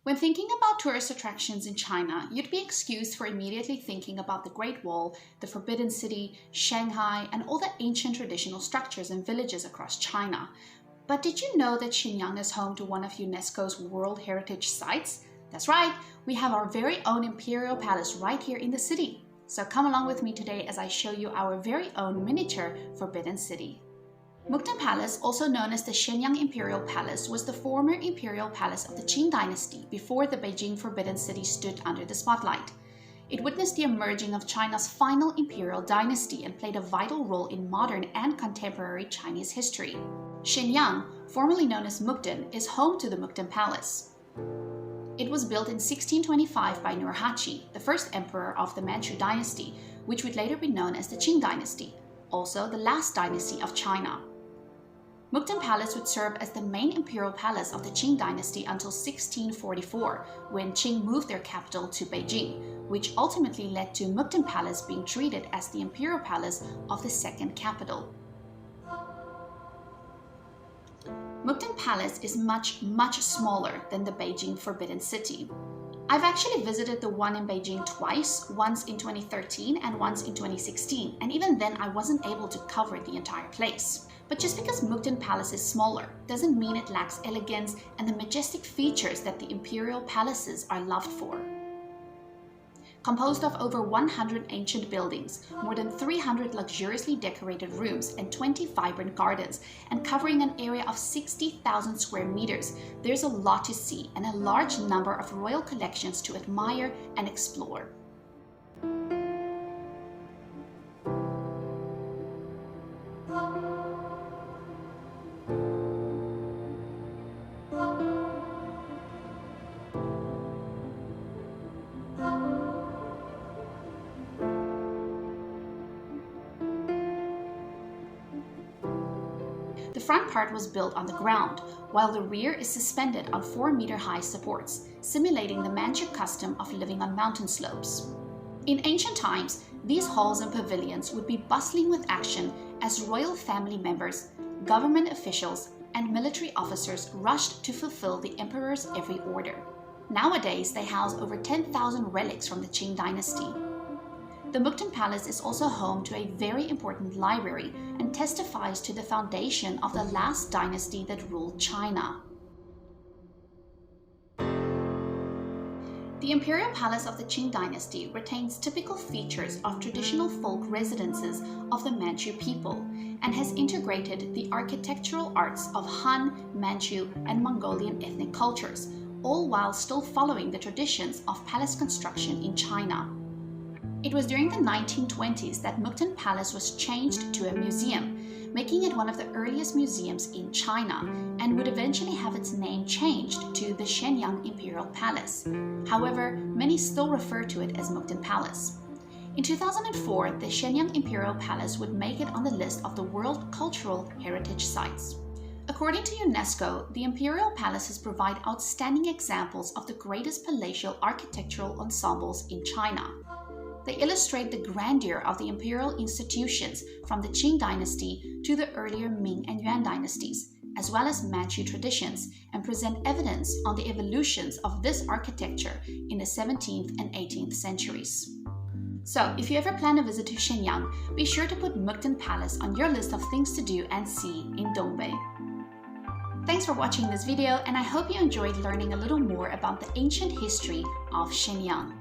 When thinking about tourist attractions in China, you'd be excused for immediately thinking about the Great Wall, the Forbidden City, Shanghai, and all the ancient traditional structures and villages across China. But did you know that Shenyang is home to one of UNESCO's World Heritage Sites? That's right, we have our very own Imperial Palace right here in the city. So come along with me today as I show you our very own miniature Forbidden City. Mukden Palace, also known as the Shenyang Imperial Palace, was the former imperial palace of the Qing Dynasty before the Beijing Forbidden City stood under the spotlight. It witnessed the emerging of China's final imperial dynasty and played a vital role in modern and contemporary Chinese history. Shenyang, formerly known as Mukden, is home to the Mukden Palace. It was built in 1625 by Nurhaci, the first emperor of the Manchu dynasty, which would later be known as the Qing Dynasty, also the last dynasty of China. Mukden Palace would serve as the main imperial palace of the Qing Dynasty until 1644, when Qing moved their capital to Beijing, which ultimately led to Mukden Palace being treated as the imperial palace of the second capital. Mukden Palace is much smaller than the Beijing Forbidden City. I've actually visited the one in Beijing twice, once in 2013 and once in 2016, and even then I wasn't able to cover the entire place. But just because Mukden Palace is smaller doesn't mean it lacks elegance and the majestic features that the imperial palaces are loved for. Composed of over 100 ancient buildings, more than 300 luxuriously decorated rooms, and 20 vibrant gardens, and covering an area of 60,000 square meters, there's a lot to see and a large number of royal collections to admire and explore. The front part was built on the ground, while the rear is suspended on 4-meter-high supports, simulating the Manchu custom of living on mountain slopes. In ancient times, these halls and pavilions would be bustling with action as royal family members, government officials, and military officers rushed to fulfill the emperor's every order. Nowadays, they house over 10,000 relics from the Qing Dynasty. The Mukden Palace is also home to a very important library and testifies to the foundation of the last dynasty that ruled China. The Imperial Palace of the Qing Dynasty retains typical features of traditional folk residences of the Manchu people and has integrated the architectural arts of Han, Manchu, and Mongolian ethnic cultures, all while still following the traditions of palace construction in China. It was during the 1920s that Mukden Palace was changed to a museum, making it one of the earliest museums in China, and would eventually have its name changed to the Shenyang Imperial Palace. However, many still refer to it as Mukden Palace. In 2004, the Shenyang Imperial Palace would make it on the list of the World Cultural Heritage Sites. According to UNESCO, the Imperial Palaces provide outstanding examples of the greatest palatial architectural ensembles in China. They illustrate the grandeur of the imperial institutions from the Qing Dynasty to the earlier Ming and Yuan dynasties, as well as Manchu traditions, and present evidence on the evolutions of this architecture in the 17th and 18th centuries. So, if you ever plan a visit to Shenyang, be sure to put Mukden Palace on your list of things to do and see in Dongbei. Thanks for watching this video, and I hope you enjoyed learning a little more about the ancient history of Shenyang.